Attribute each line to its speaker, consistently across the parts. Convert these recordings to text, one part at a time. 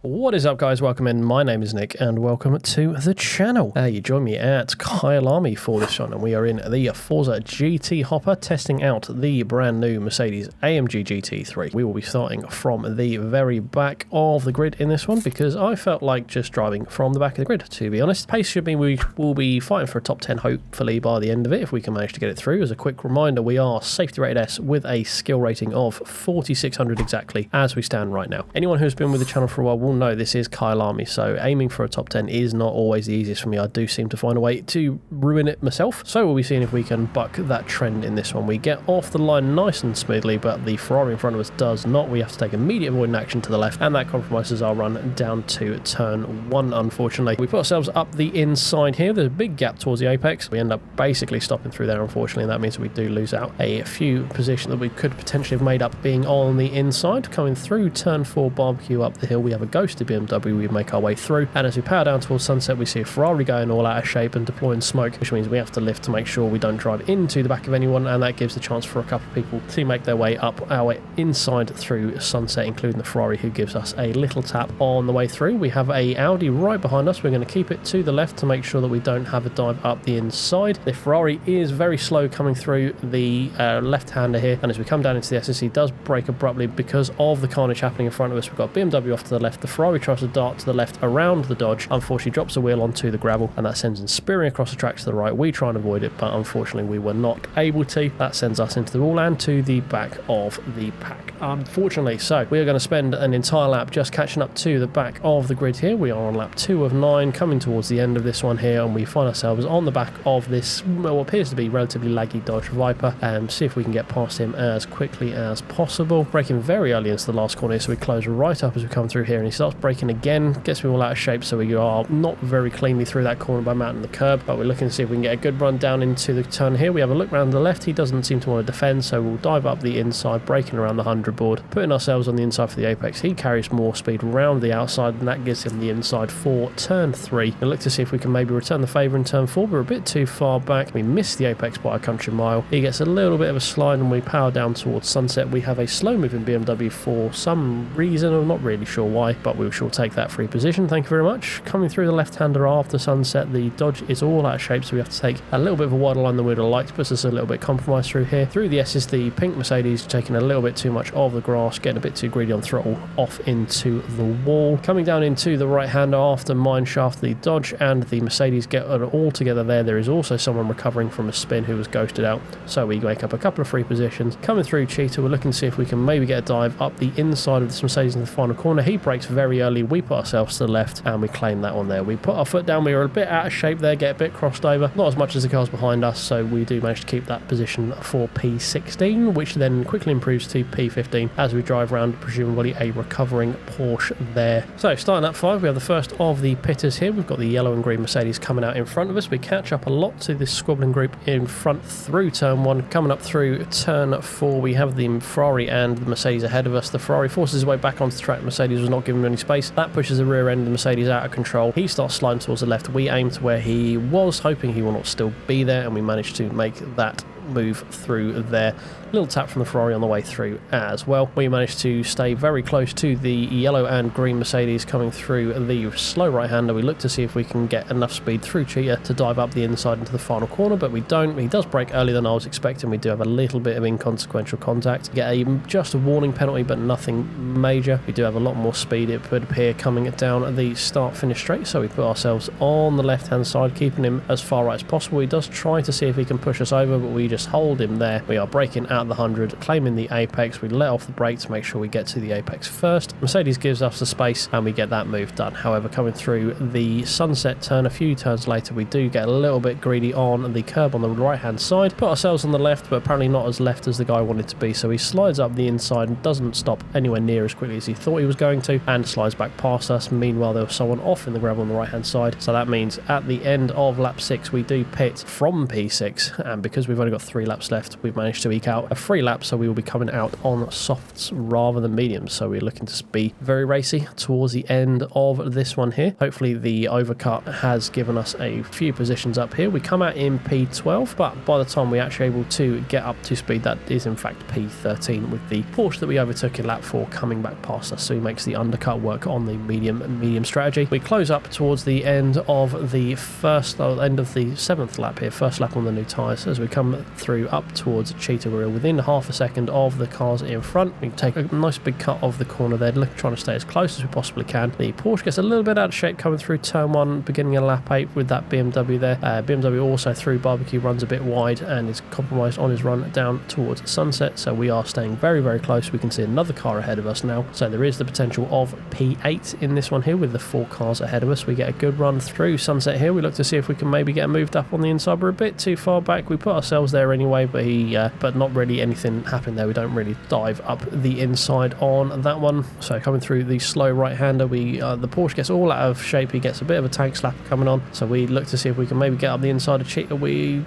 Speaker 1: What is up, guys? Welcome in. My name is Nick and welcome to the channel. You join me at Kyalami for this one, and we are in the Forza GT hopper testing out the brand new Mercedes AMG GT3. We will be starting from the very back of the grid in this one because I felt like just driving from the back of the grid, to be honest. Pace should mean we will be fighting for a top 10 hopefully by the end of it if we can manage to get it through. As a quick reminder, we are safety rated S with a skill rating of 4600 exactly as we stand right now. Anyone who's been with the channel for a while will know this is Kyalami, so aiming for a top 10 is not always the easiest for me. I do seem to find a way to ruin it myself, so we'll be seeing if we can buck that trend in this one. We get off the line nice and smoothly, but the Ferrari in front of us does not. We have to take immediate avoiding action to the left, and that compromises our run down to turn 1, unfortunately. We put ourselves up the inside here. There's a big gap towards the apex. We end up basically stopping through there, unfortunately, and that means we do lose out a few positions that we could potentially have made up being on the inside. Coming through turn 4 barbecue up the hill, we have a ghosted BMW. We make our way through, and as we power down towards sunset, we see a Ferrari going all out of shape and deploying smoke, which means we have to lift to make sure we don't drive into the back of anyone, and that gives the chance for a couple of people to make their way up our inside through sunset, including the Ferrari, who gives us a little tap on the way through. We have a Audi right behind us. We're going to keep it to the left to make sure that we don't have a dive up the inside. The Ferrari is very slow coming through the left-hander here, and as we come down into the SS, he does brake abruptly because of the carnage happening in front of us. We've got BMW off to the left. The Ferrari tries to dart to the left around the Dodge, unfortunately drops a wheel onto the gravel, and that sends him spearing across the track to the right. We try and avoid it, but unfortunately we were not able to. That sends us into the wall and to the back of the pack, unfortunately. So we are going to spend an entire lap just catching up to the back of the grid here. We are on lap 2 of 9, coming towards the end of this one here, and we find ourselves on the back of this, well, what appears to be relatively laggy Dodge Viper, and see if we can get past him as quickly as possible. Braking very early into the last corner, so we close right up as we come through here, and he starts braking again, gets me all out of shape, so we are not very cleanly through that corner by mounting the curb, but we're looking to see if we can get a good run down into the turn here. We have a look round the left. He doesn't seem to want to defend, so we'll dive up the inside, braking around the 100 board, putting ourselves on the inside for the apex. He carries more speed round the outside, and that gives him the inside for turn 3. We'll look to see if we can maybe return the favour in turn 4, but we're a bit too far back. We miss the apex by a country mile. He gets a little bit of a slide, and we power down towards sunset. We have a slow moving BMW for some reason. I'm not really sure why, but we shall take that free position. Thank you very much. Coming through the left-hander after sunset, the Dodge is all out of shape, so we have to take a little bit of a wider line than we'd have liked. Puts us a little bit compromised through here. Through the S's, the pink Mercedes taking a little bit too much of the grass, getting a bit too greedy on throttle, off into the wall. Coming down into the right-hander after mine shaft, the Dodge and the Mercedes get it all together there. There is also someone recovering from a spin who was ghosted out, so we make up a couple of free positions. Coming through Cheetah, we're looking to see if we can maybe get a dive up the inside of this Mercedes in the final corner. He brakes very early. We put ourselves to the left, and we claim that one there. We put our foot down. We were a bit out of shape there, get a bit crossed over, not as much as the cars behind us, so we do manage to keep that position for P16, which then quickly improves to P15 as we drive around presumably a recovering Porsche there. So starting at 5, we have the first of the pitters here. We've got the yellow and green Mercedes coming out in front of us. We catch up a lot to this squabbling group in front through turn 1. Coming up through turn 4, we have the Ferrari and the Mercedes ahead of us. The Ferrari forces his way back onto the track. Mercedes was not giving him any space. That pushes the rear end of the Mercedes out of control. He starts sliding towards the left. We aim to where he was, hoping he will not still be there, and we manage to make that move through there. Little tap from the Ferrari on the way through as well. We managed to stay very close to the yellow and green Mercedes coming through the slow right-hander. We look to see if we can get enough speed through Cheetah to dive up the inside into the final corner, but we don't. He does brake earlier than I was expecting. We do have a little bit of inconsequential contact. Get just a warning penalty, but nothing major. We do have a lot more speed, it would appear, coming down the start-finish straight, so we put ourselves on the left-hand side, keeping him as far right as possible. He does try to see if he can push us over, but we just hold him there. We are braking out the 100, claiming the apex. We let off the brake to make sure we get to the apex first. Mercedes gives us the space, and we get that move done. However, coming through the sunset turn a few turns later, we do get a little bit greedy on the curb on the right-hand side. Put ourselves on the left, but apparently not as left as the guy wanted to be, so he slides up the inside and doesn't stop anywhere near as quickly as he thought he was going to, and slides back past us. Meanwhile, there was someone off in the gravel on the right-hand side, so that means at the end of lap 6, we do pit from P6, and because we've only got 3 laps left, we've managed to eke out a free lap, so we will be coming out on softs rather than mediums. So we're looking to be very racy towards the end of this one here. Hopefully the overcut has given us a few positions up here. We come out in P12, but by the time we're actually able to get up to speed, that is in fact P13 with the Porsche that we overtook in lap 4 coming back past us. So he makes the undercut work on the medium strategy. We close up towards the end of the end of the 7th lap here, first lap on the new tyres. As we come through up towards Cheetah, we're within half a second of the cars in front. We take a nice big cut of the corner there, trying to stay as close as we possibly can. The Porsche gets a little bit out of shape coming through turn 1, beginning of lap 8 with that BMW there. BMW also through barbecue runs a bit wide and is compromised on his run down towards Sunset, so we are staying very, very close. We can see another car ahead of us now, so there is the potential of P8 in this one here with the 4 cars ahead of us. We get a good run through Sunset here. We look to see if we can maybe get moved up on the inside. We're a bit too far back. We put ourselves there anyway, but not really anything happened there. We don't really dive up the inside on that one. So coming through the slow right-hander, the Porsche gets all out of shape. He gets a bit of a tank slap coming on, so we look to see if we can maybe get up the inside of Cheetah. We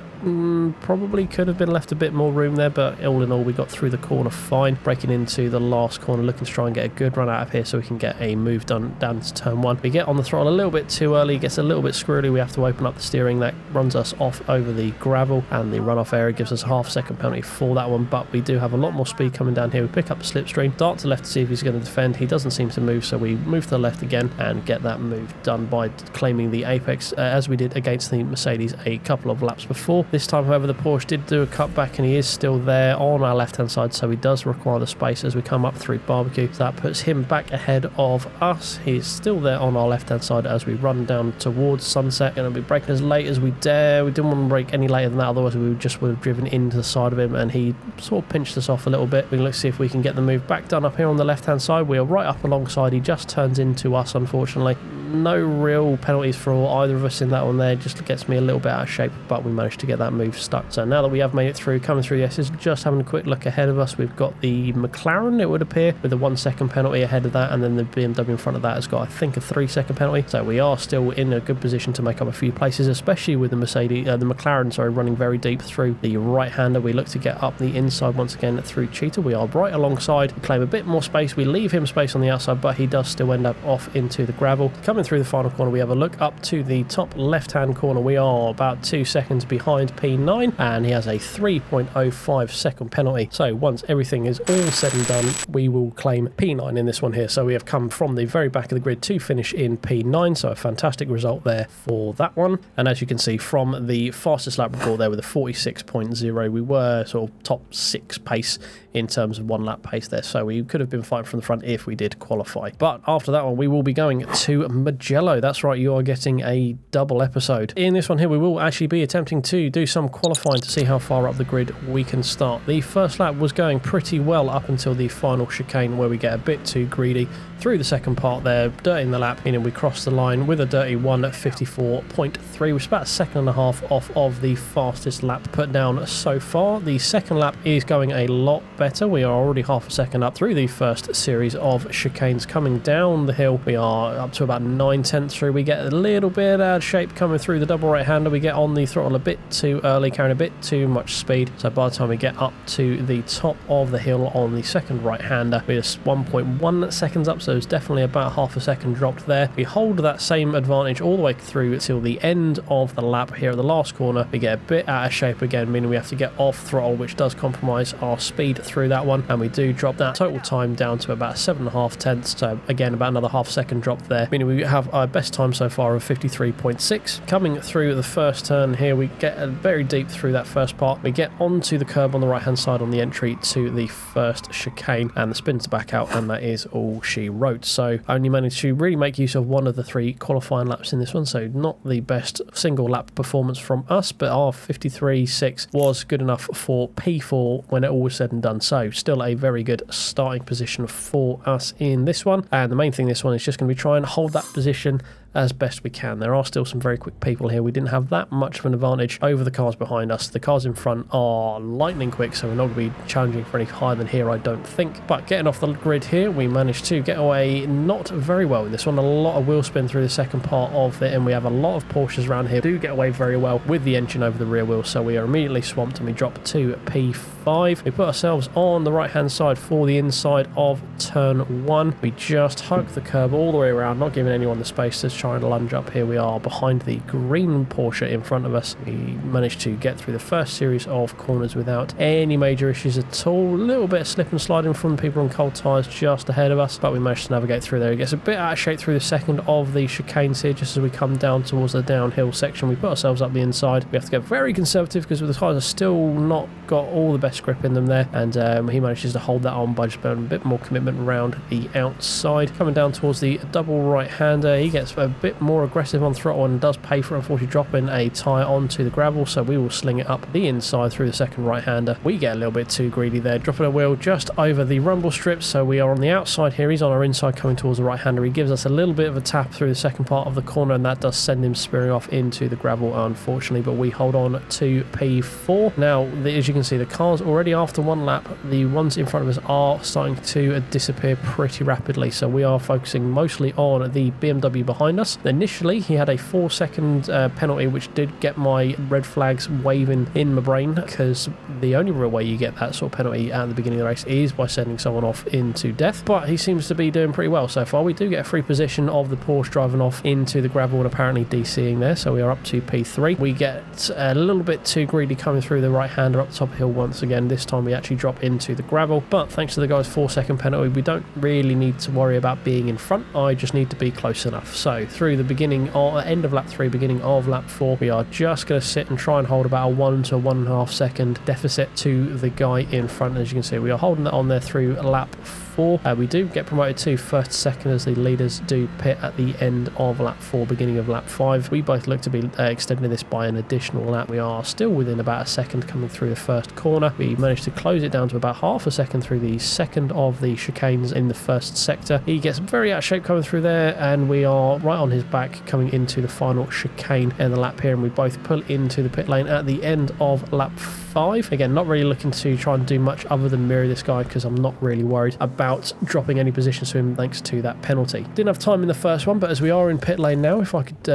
Speaker 1: probably could have been left a bit more room there, but all in all we got through the corner fine. Breaking into the last corner, looking to try and get a good run out of here so we can get a move done down to turn 1. We get on the throttle a little bit too early, gets a little bit squirrely. We have to open up the steering. That runs us off over the gravel, and the runoff area gives us a half-second penalty for that one, but we do have a lot more speed coming down here. We pick up the slipstream, dart to left to see if he's going to defend. He doesn't seem to move, so we move to the left again and get that move done by claiming the apex as we did against the Mercedes a couple of laps before. This time, however, the Porsche did do a cutback and he is still there on our left-hand side, so he does require the space as we come up through barbecue. So that puts him back ahead of us. He's still there on our left-hand side as we run down towards Sunset. Going to be braking as late as we dare. We didn't want to brake any later than that, otherwise we would have driven into the side of him, and he sort of pinched us off a little bit. We can look to see if we can get the move back done up here on the left-hand side. We are right up alongside. He just turns into us, unfortunately. No real penalties for either of us in that one there. Just gets me a little bit out of shape, but we managed to get that move stuck. So now that we have made it through, coming through the S's, just having a quick look ahead of us, we've got the McLaren, it would appear, with a 1-second penalty ahead of that, and then the BMW in front of that has got, I think, a 3-second penalty. So we are still in a good position to make up a few places, especially with the McLaren, running very deep through the right-hander. We look to get up the inside once again through Cheetah. We are right alongside. We claim a bit more space. We leave him space on the outside, but he does still end up off into the gravel. Coming through the final corner, we have a look up to the top left-hand corner. We are about 2 seconds behind P9, and he has a 3.05 second penalty. So once everything is all said and done, we will claim P9 in this one here. So we have come from the very back of the grid to finish in P9, so a fantastic result there for that one. And as you can see from the fastest lap report there with a 46.0, we were sort of top 6 pace in terms of 1 lap pace there, so we could have been fighting from the front if we did qualify. But after that one, we will be going to Mugello. That's right, you are getting a double episode. In this one here, we will actually be attempting to do some qualifying to see how far up the grid we can start. The first lap was going pretty well up until the final chicane, where we get a bit too greedy through the second part there, dirtying the lap, and we cross the line with a dirty 1:54.3, which is about a second and a half off of the fastest lap put down so far. The second lap is going a lot better. We are already half a second up through the first series of chicanes coming down the hill. We are up to about 9/10 through. We get a little bit out of shape coming through the double right-hander. We get on the throttle a bit too early, carrying a bit too much speed. So by the time we get up to the top of the hill on the second right-hander, we're just 1.1 seconds up, so it's definitely about half a second dropped there. We hold that same advantage all the way through till the end of the lap. Here at the last corner, we get a bit out of shape again, meaning we have to get off throttle, which does compromise our speed through that one, and we do drop that total time down to about 7.5 tenths, so again about another half second drop there, meaning we have our best time so far of 53.6. Coming through the first turn here, we get very deep through that first part. We get onto the curb on the right hand side on the entry to the first chicane, and the spins back out, and that is all she wrote. So only managed to really make use of one of the 3 qualifying laps in this one, so not the best single lap performance from us, but our 53.6 was good enough for P4 when it all was said and done. So still a very good starting position for us in this one, and the main thing this one is just going to be try and hold that position as best we can. There are still some very quick people here. We didn't have that much of an advantage over the cars behind us. The cars in front are lightning quick, so we're not going to be challenging for any higher than here, I don't think. But getting off the grid here, we managed to get away not very well in this one. A lot of wheel spin through the second part of it, and we have a lot of Porsches around here do get away very well with the engine over the rear wheel, so we are immediately swamped and we drop to P5. We put ourselves on the right hand side for the inside of turn 1. We just hug the curb all the way around, not giving anyone the space to try and lunge up. Here we are behind the green Porsche in front of us. We managed to get through the first series of corners without any major issues at all. A little bit of slip and sliding from the people on cold tyres just ahead of us, but we managed to navigate through there. It gets a bit out of shape through the second of the chicanes here, just as we come down towards the downhill section. We put ourselves up the inside. We have to get very conservative because the tyres are still not got all the best grip in them there, and he manages to hold that on by just putting a bit more commitment around the outside. Coming down towards the double right-hander, he gets a bit more aggressive on throttle and does pay for it, unfortunately dropping a tyre onto the gravel, so we will sling it up the inside through the second right-hander. We get a little bit too greedy there, dropping a wheel just over the rumble strip, so we are on the outside here. He's on our inside coming towards the right-hander. He gives us a little bit of a tap through the second part of the corner, and that does send him spearing off into the gravel, unfortunately, but we hold on to P4. Now, as you can see, the cars already after one lap, the ones in front of us are starting to disappear pretty rapidly, so we are focusing mostly on the BMW behind us. Initially, he had a 4-second penalty, which did get my red flags waving in my brain, because the only real way you get that sort of penalty at the beginning of the race is by sending someone off into death, but he seems to be doing pretty well so far. We do get a free position of the Porsche driving off into the gravel and apparently DCing there, so we are up to P3. We get a little bit too greedy coming through the right-hander up the top hill once again. This time we actually drop into the gravel, but thanks to the guy's 4-second penalty, we don't really need to worry about being in front. I just need to be close enough. So through the beginning or end of lap 3, beginning of lap 4, we are just going to sit and try and hold about a 1 to 1.5 second deficit to the guy in front. As you can see, we are holding that on there through lap 4. We do get promoted to first second as the leaders do pit at the end of lap 4, beginning of lap 5. We both look to be extending this by an additional lap. We are still within about a second coming through the first corner. We managed to close it down to about half a second through the second of the chicanes in the first sector. He gets very out of shape coming through there, and we are right on his back coming into the final chicane in the lap here, and we both pull into the pit lane at the end of lap 5. Again, not really looking to try and do much other than mirror this guy, because I'm not really worried about dropping any positions to him thanks to that penalty. Didn't have time in the first one, but as we are in pit lane now, if I could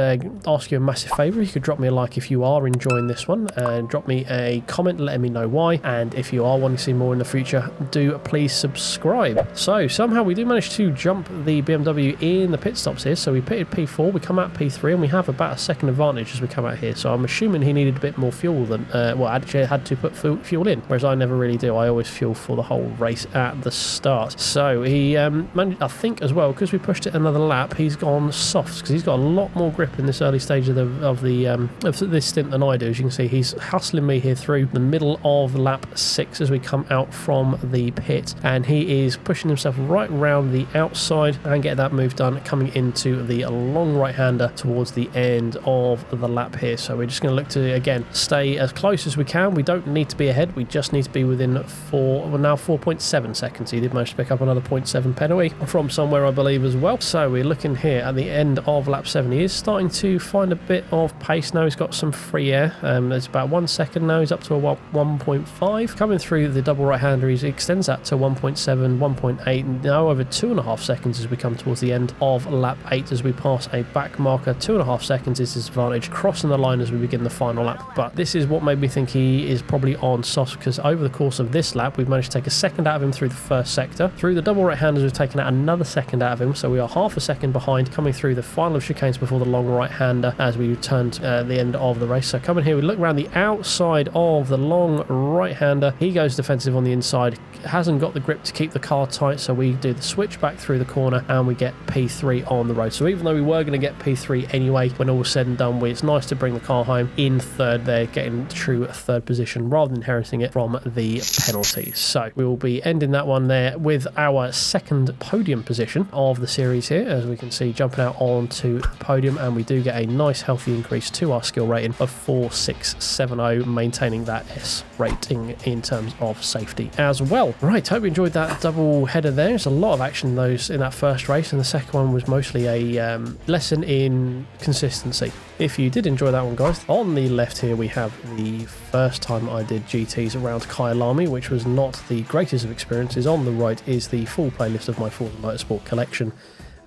Speaker 1: ask you a massive favour, you could drop me a like if you are enjoying this one, and drop me a comment letting me know why, and if you are wanting to see more in the future, do please subscribe. So somehow we do manage to jump the BMW in the pit stops here, so we pitted P4, we come out P3, and we have about a second advantage as we come out here, so I'm assuming he needed a bit more fuel than, well, actually had to put fuel in, whereas I never really do. I always fuel for the whole race at the start. So he managed, I think as well, because we pushed it another lap, he's gone soft, because he's got a lot more grip in this early stage of this stint than I do. As you can see, he's hustling me here through the middle of lap 6 as we come out from the pit, and he is pushing himself right round the outside and get that move done, coming into the long right-hander towards the end of the lap here. So we're just going to look to, again, stay as close as we can. We don't need to be ahead, we just need to be within 4.7 seconds. He did manage to pick up another 0.7 penalty from somewhere, I believe, as well. So we're looking here at the end of lap 7. He is starting to find a bit of pace now. He's got some free air. It's about 1 second now. He's up to a 1.5. Coming through the double right-hander, he extends that to 1.7, 1.8, now over 2.5 seconds as we come towards the end of lap 8 as we pass a back marker. 2.5 seconds is his advantage, crossing the line as we begin the final lap. But this is what made me think he is probably on soft, because over the course of this lap, we've managed to take a second out of him through the first sector. Through the double right-handers, we've taken out another second out of him, so we are half a second behind coming through the final chicanes before the long right-hander as we return to the end of the race. So coming here, we look around the outside of the long right-hander. He goes defensive on the inside, hasn't got the grip to keep the car tight, so we do the switch back through the corner and we get P3 on the road. So even though we were going to get P3 anyway, when all was said and done, it's nice to bring the car home in third there, getting true third position rather than inheriting it from the penalty. So we will be ending that one there with our second podium position of the series here, as we can see jumping out onto the podium, and we do get a nice healthy increase to our skill rating of 4670, maintaining that S rating in terms of safety as well. Right, hope you enjoyed that double header there. There's a lot of action in those in that first race, and the second one was mostly a lesson in consistency. If you did enjoy that one, guys, on the left here we have the first time I did GTs around Kyalami, which was not the greatest of experiences. On the right is is the full playlist of my Forza Motorsport collection.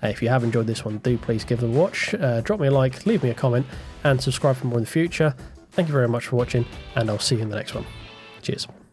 Speaker 1: If you have enjoyed this one, do please give it a watch, drop me a like, leave me a comment, and subscribe for more in the future. Thank you very much for watching, and I'll see you in the next one. Cheers.